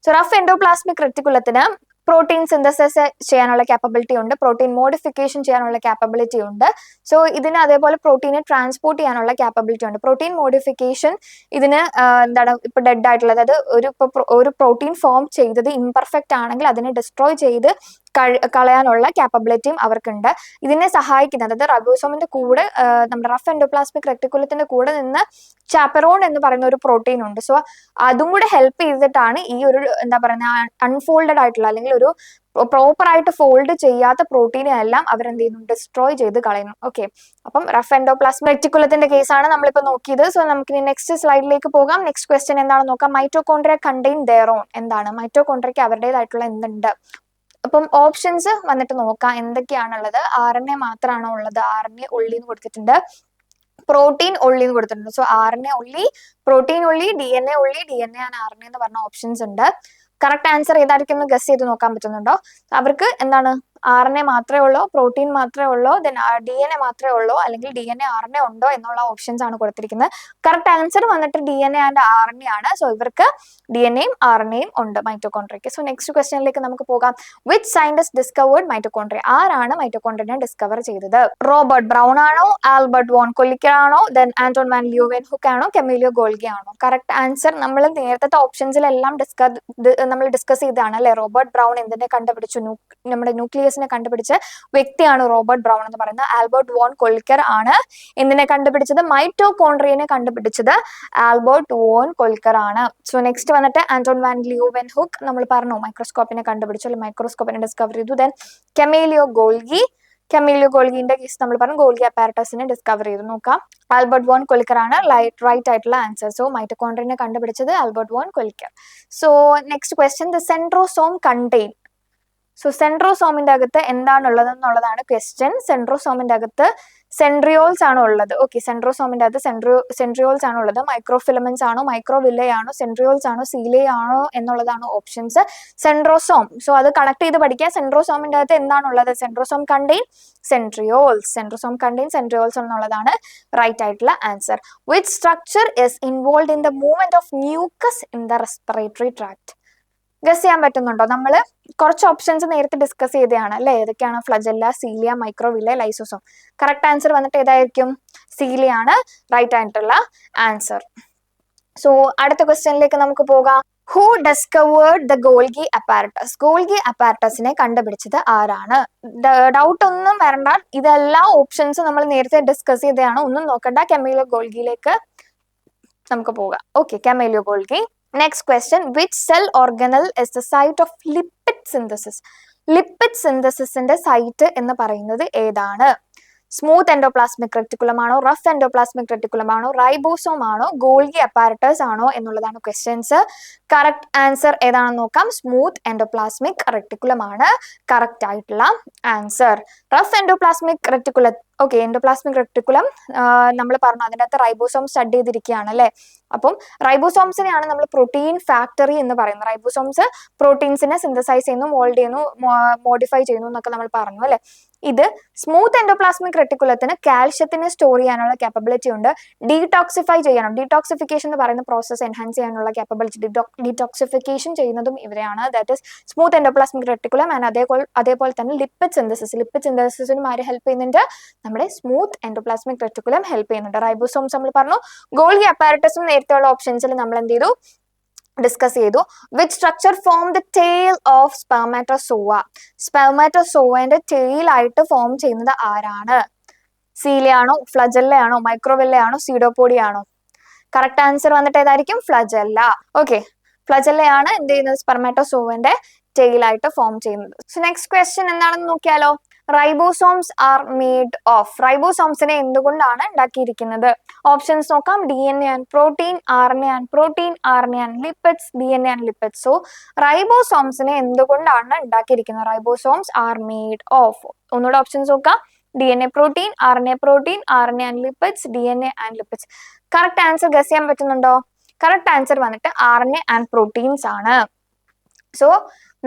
A: സോ റഫ് എൻഡോപ്ലാസ്മിക് റെക്ടിക്കുലത്തിന് പ്രോട്ടീൻ സിന്തസിസ് ചെയ്യാനുള്ള കാപ്പബിലിറ്റി ഉണ്ട്, പ്രോട്ടീൻ മോഡിഫിക്കേഷൻ ചെയ്യാനുള്ള കാപ്പബിലിറ്റി ഉണ്ട്. സോ ഇതിന് അതേപോലെ പ്രോട്ടീനെ ട്രാൻസ്പോർട്ട് ചെയ്യാനുള്ള കാപ്പബിലിറ്റി ഉണ്ട്. പ്രോട്ടീൻ മോഡിഫിക്കേഷൻ ഇതിന് എന്താണ് ഇപ്പൊ ഡെഡ് ആയിട്ടുള്ളത്, അതായത് ഒരു പ്രോട്ടീൻ ഫോം ചെയ്തത് ഇംപെർഫെക്റ്റ് ആണെങ്കിൽ അതിനെ ഡിസ്ട്രോയ് ചെയ്ത് കളയാനുള്ള കാപ്പബിലിറ്റിയും അവർക്കുണ്ട്. ഇതിനെ സഹായിക്കുന്നത്, അതായത് റൈബോസോമിന്റെ കൂടെ നമ്മുടെ റഫ് എൻഡോപ്ലാസ്മിക് റെക്ടിക്കുലത്തിന്റെ കൂടെ നിന്ന് ചാപ്പറോൺ എന്ന് പറയുന്ന ഒരു പ്രോട്ടീൻ ഉണ്ട്. സോ അതും കൂടെ ഹെൽപ്പ് ചെയ്തിട്ടാണ് ഈ ഒരു എന്താ പറയുക അൺഫോൾഡഡ് ആയിട്ടുള്ള അല്ലെങ്കിൽ ഒരു പ്രോപ്പർ ആയിട്ട് ഫോൾഡ് ചെയ്യാത്ത പ്രോട്ടീനെ എല്ലാം അവരെന്ത് ചെയ്യുന്നു? ഡിസ്ട്രോയ് ചെയ്ത് കളയുന്നു. ഓക്കെ, അപ്പം റഫ് എൻഡോപ്ലാസ്മിക് റെക്ടിക്കുലത്തിന്റെ കേസാണ് നമ്മളിപ്പോൾ നോക്കിയത്. സോ നമുക്ക് ഇനി നെക്സ്റ്റ് സ്ലൈഡിലേക്ക് പോകാം. നെക്സ്റ്റ് ക്വസ്റ്റ്യൻ എന്താണെന്ന് നോക്കാം. മൈറ്റോകോൺഡ്രിയ കണ്ടെയ്ൻ ദെയർ ഓൺ എന്താണ്? മൈറ്റോകോൺഡ്രിയക്ക് അവരുടേതായിട്ടുള്ള എന്തുണ്ട്? അപ്പം ഓപ്ഷൻസ് വന്നിട്ട് നോക്കാം എന്തൊക്കെയാണുള്ളത്. RNA മാത്രമാണോ ഉള്ളത്? RNA ഉള്ളി എന്ന് കൊടുത്തിട്ടുണ്ട്, പ്രോട്ടീൻ ഉള്ളി എന്ന് കൊടുത്തിട്ടുണ്ട്. സോ RNA ഉള്ളി, പ്രോട്ടീൻ ഉള്ളി, DNA ഉള്ളി, DNA ആൻഡ് RNA എന്ന് പറഞ്ഞ ഓപ്ഷൻസ് ഉണ്ട്. കറക്റ്റ് ആൻസർ ഏതായിരിക്കും എന്ന് ഗസ് ചെയ്ത് നോക്കാൻ പറ്റുന്നുണ്ടോ? അവർക്ക് എന്താണ് RNA മാത്രമേ ഉള്ളൂ, പ്രോട്ടീൻ മാത്രമേ ഉള്ളൂ, ദെൻ DNA മാത്രമേ ഉള്ളൂ, അല്ലെങ്കിൽ DNA RNA ഉണ്ടോ എന്നുള്ള ഓപ്ഷൻസ് ആണ് കൊടുത്തിരിക്കുന്നത്. കറക്റ്റ് ആൻസർ വന്നിട്ട് DNA ആൻഡ് RNA ആണ്. സോ ഇവർക്ക് DNAയും RNAയും ഉണ്ട് മൈറ്റോകോൺഡ്രിയക്ക്. സോ നെക്സ്റ്റ് ക്വസ്റ്റ്യനിലേക്ക് നമുക്ക് പോകാം. Which scientist discovered mitochondria? ആരാണ് മൈറ്റോകോൺഡ്രിയനെ ഡിസ്കവർ ചെയ്തത്? റോബർട്ട് ബ്രൗൺ ആണോ, ആൽബർട്ട് വോൺ കൊല്ലിക്കർ ആണോ, ദെൻ ആന്റോൺ വാൻ ലിയോവെൻഹുക്ക് ആണോ, കെമിലിയോ ഗോൾഗി ആണോ? കറക്റ്റ് ആൻസർ നമ്മൾ നേരത്തെ ഓപ്ഷൻസിലെല്ലാം ഡിസ്കസ് ചെയ്തതാണ് അല്ലെ. റോബർട്ട് ബ്രൗൺ എന്തിനെ കണ്ടുപിടിച്ചു? നമ്മുടെ ന്യൂക്ലിയസ് അപ്പാരറ്റസിനെ കണ്ടുപിടിച്ച വ്യക്തിയാണ് റോബർട്ട് ബ്രൗൺ എന്ന് പറയുന്നത്. ആൽബർട്ട് വോൺ കൊൽക്കർ ആണ് എന്തിനെ കണ്ടുപിടിച്ചത്? മൈറ്റോകോൺട്രിയനെ കണ്ടുപിടിച്ചത് ആൽബർട്ട് വോൺ കൊൽക്കർ ആണ്. സോ നെക്സ്റ്റ് വന്നിട്ട് ആന്റോൺ വാൻ ലിയോവെൻഹുക്ക്, നമ്മൾ പറഞ്ഞു മൈക്രോസ്കോപ്പിനെ കണ്ടുപിടിച്ചു, അല്ലെങ്കിൽ മൈക്രോസ്കോപ്പിനെ ഡിസ്കവർ ചെയ്തു. ദെൻ കെമേലിയോ ഗോൾഗിന്റെ കേസ് നമ്മൾ പറഞ്ഞു, ഗോൾഗി അപ്പാരറ്റസിനെ ഡിസ്കവർ ചെയ്തു. നോക്കാം, ആൽബർട്ട് വോൺ കൊൽക്കർ ആണ് റൈറ്റ് ആയിട്ടുള്ള ആൻസർ. സോ മൈറ്റോകോൺട്രിയനെ കണ്ടുപിടിച്ചത് Albert von Kolliker. So next question, the centrosome contain. So സെൻട്രോസോമിന്റെ അകത്ത് എന്താണുള്ളത് എന്നുള്ളതാണ് ക്വസ്റ്റ്യൻ. സെൻട്രോസോമിന്റെ അകത്ത് സെൻട്രിയോൾസ് ആണ് ഉള്ളത്. ഓക്കെ, സെൻട്രോസോമിന്റെ അകത്ത് സെൻട്രിയോൾസ് ആണ് ഉള്ളത്. മൈക്രോഫിലമെന്റ്സ് ആണോ, മൈക്രോവില്ലേ ആണോ, സെൻട്രിയോൾസ് ആണോ, സീലേ ആണോ എന്നുള്ളതാണ് ഓപ്ഷൻസ്. സെൻട്രോസോം, സോ അത് കണക്ട് ചെയ്ത് പഠിക്കുക. സെൻട്രോസോമിന്റെ അകത്ത് എന്താണുള്ളത്? സെൻട്രോസോം കണ്ടെയ്ൻ സെൻട്രിയോൾസ് എന്നുള്ളതാണ് റൈറ്റ് ആയിട്ടുള്ള answer. Which structure is involve in the movement of mucus in the respiratory tract? Guess ചെയ്യാൻ പറ്റുന്നുണ്ടോ? നമ്മൾ കുറച്ച് ഓപ്ഷൻസ് നേരത്തെ ഡിസ്കസ് ചെയ്തതാണ് അല്ലെ? ഏതൊക്കെയാണ്? Flagella, cilia, microvilli, lysosome. Correct answer വന്നിട്ട് ഏതായിരിക്കും? സീലിയ ആണ് റൈറ്റ് ആയിട്ടുള്ള ആൻസർ. സോ അടുത്ത ക്വസ്റ്റ്യനിലേക്ക് നമുക്ക് പോകാം. Who discovered the Golgi apparatus? Golgi അപ്പാരറ്റസിനെ കണ്ടുപിടിച്ചത് ആരാണ്? ഡൗട്ട് ഒന്നും വരണ്ട, ഇതെല്ലാ ഓപ്ഷൻസും നമ്മൾ നേരത്തെ ഡിസ്കസ് ചെയ്തതാണ്, ഒന്നും നോക്കണ്ട. കെമേലിയോ ഗോൾഗിയിലേക്ക് നമുക്ക് പോകാം. Okay, Camillo Golgi. Next question, which cell organelle is the site of lipid synthesis? Lipid സിന്തസിസിന്റെ സൈറ്റ് എന്ന് പറയുന്നത് ഏതാണ്? സ്മൂത്ത് എൻഡോപ്ലാസ്മിക് റെറ്റിക്കുലം ആണോ, റഫ് എൻഡോപ്ലാസ്മിക് റെറ്റിക്കുലം ആണോ, റൈബോസോം ആണോ, ഗോൾഗി അപ്പാരറ്റസ് ആണോ എന്നുള്ളതാണ് ക്വസ്റ്റ്യൻസ്. കറക്റ്റ് ആൻസർ ഏതാണെന്ന് നോക്കാം. സ്മൂത്ത് എൻഡോപ്ലാസ്മിക് റെറ്റിക്കുലം ആണ് കറക്റ്റ് ആയിട്ടുള്ള answer. Rough endoplasmic reticulum, okay, endoplasmic reticulum നമ്മൾ പറഞ്ഞു അതിൻ്റെ അകത്ത് റൈബോസോം സ്റ്റഡി ചെയ്തിരിക്കുകയാണ് അല്ലെ? അപ്പം റൈബോസോംസിനെയാണ് നമ്മൾ പ്രോട്ടീൻ ഫാക്ടറി എന്ന് പറയുന്നത്. റൈബോസോംസ് പ്രോട്ടീൻസിനെ സിന്തസൈസ് ചെയ്യുന്നു, മോൾഡ് ചെയ്യുന്നു, മോഡിഫൈ ചെയ്യുന്നു എന്നൊക്കെ നമ്മൾ പറഞ്ഞു അല്ലെ? ഇത് സ്മൂത്ത് എൻഡോപ്ലാസ്മിക് റെറ്റിക്കുലത്തിന് കാൽഷ്യത്തിനെ സ്റ്റോർ ചെയ്യാനുള്ള കാപ്പബിലിറ്റി ഉണ്ട്. ഡീടോക്സിഫൈ ചെയ്യാനും, ഡീടോക്സിഫിക്കേഷൻ എന്ന് പറയുന്ന പ്രോസസ് എൻഹാൻസ് ചെയ്യാനുള്ള കാപ്പബിലിറ്റി, ഡീടോക്സിഫിക്കേഷൻ ചെയ്യുന്നതും ഇവരെയാണ്. That is smooth endoplasmic reticulum. And അതേപോലെ തന്നെ ലിപ്പിഡ് സിന്തസിസിനും ആര് ഹെൽപ്പ് ചെയ്യുന്നുണ്ട്? നമ്മുടെ സ്മൂത്ത് എൻഡോപ്ലാസ്മിക് റെറ്റിക്കുലം ഹെൽപ്പ് ചെയ്യുന്നുണ്ട്. റൈബോസോംസ് നമ്മൾ പറഞ്ഞു. ഗോൾഗി അപ്പാരറ്റസും നേരത്തെയുള്ള ഓപ്ഷൻസിൽ നമ്മൾ എന്ത് ചെയ്തു? ഡിസ്കസ് ചെയ്തു. Which structure form the tail of spermatozoa? സ്പെർമാറ്റോസോവന്റെ ടെയിൽ ആയിട്ട് ഫോം ചെയ്യുന്നത് ആരാണ്? സീലിയ ആണോ, ഫ്ലജല്ല ആണോ, മൈക്രോവില്ല ആണോ, സീഡോപോഡിയ ആണോ? കറക്റ്റ് ആൻസർ വന്നിട്ട് ഏതായിരിക്കും? ഫ്ലജല്ല. ഓക്കെ, ഫ്ലജല്ലയാണ് എന്ത് ചെയ്യുന്നത്? സ്പെർമാറ്റോസോവന്റെ ടെയിൽ ആയിട്ട് ഫോം ചെയ്യുന്നത്. സോ നെക്സ്റ്റ് ക്വസ്റ്റ്യൻ എന്താണെന്ന് നോക്കിയാലോ. Ribosomes are made of. റൈബോസോംസിനെ എന്തുകൊണ്ടാണ് ഉണ്ടാക്കിയിരിക്കുന്നത്? ഓപ്ഷൻസ് നോക്കാം. DNA and protein, RNA and protein, RNA and lipids, DNA and lipids. So റൈബോസോംസിനെ എന്തുകൊണ്ടാണ് ഉണ്ടാക്കിയിരിക്കുന്നത്? Ribosomes are made of. ഒന്നുകൂടെ ഓപ്ഷൻസ് നോക്കാം. DNA protein, RNA protein, RNA and lipids, DNA and lipids. Correct answer guess ചെയ്യാൻ പറ്റുന്നുണ്ടോ? കറക്റ്റ് ആൻസർ വന്നിട്ട് RNA ആൻഡ് പ്രോട്ടീൻസ് ആണ്. സോ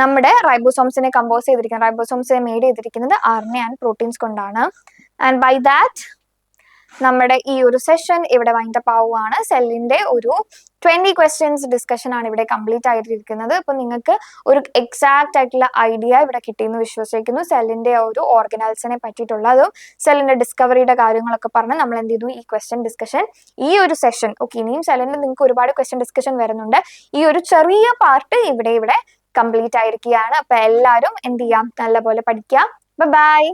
A: നമ്മുടെ റൈബോസോംസിനെ കമ്പോസ് ചെയ്തിരിക്കുന്നത്, റൈബോസോംസിനെ മെയ്ഡ് ചെയ്തിരിക്കുന്നത് RNA ആൻഡ് പ്രോട്ടീൻസ് കൊണ്ടാണ്. ആൻഡ് ബൈ ദാറ്റ് നമ്മുടെ ഈ ഒരു സെഷൻ ഇവിടെ വൈൻഡപ്പ് ആവുകയാണ്. സെല്ലിന്റെ ഒരു 20 ക്വസ്റ്റ്യൻസ് ഡിസ്കഷൻ ആണ് ഇവിടെ കംപ്ലീറ്റ് ആയിട്ടിരിക്കുന്നത്. അപ്പൊ നിങ്ങൾക്ക് ഒരു എക്സാക്ട് ആയിട്ടുള്ള ഐഡിയ ഇവിടെ കിട്ടിയെന്ന് വിശ്വസിക്കുന്നു. സെല്ലിന്റെ ഒരു ഓർഗനൽസിനെ പറ്റിയിട്ടുള്ളതും സെല്ലിന്റെ ഡിസ്കവറിയുടെ കാര്യങ്ങളൊക്കെ പറഞ്ഞ് നമ്മൾ എന്ത് ചെയ്തു? ഈ ക്വസ്റ്റ്യൻ ഡിസ്കഷൻ, ഈ ഒരു സെഷൻ, ഓക്കെ, ഇനിയും സെല്ലിന്റെ നിങ്ങൾക്ക് ഒരുപാട് ക്വസ്റ്റ്യൻ ഡിസ്കഷൻ വരുന്നുണ്ട്. ഈ ഒരു ചെറിയ പാർട്ട് ഇവിടെ കംപ്ലീറ്റ് ആയിരിക്കുകയാണ്. അപ്പൊ എല്ലാവരും എന്ത് ചെയ്യാം? നല്ലപോലെ പഠിക്കാം. ബൈ.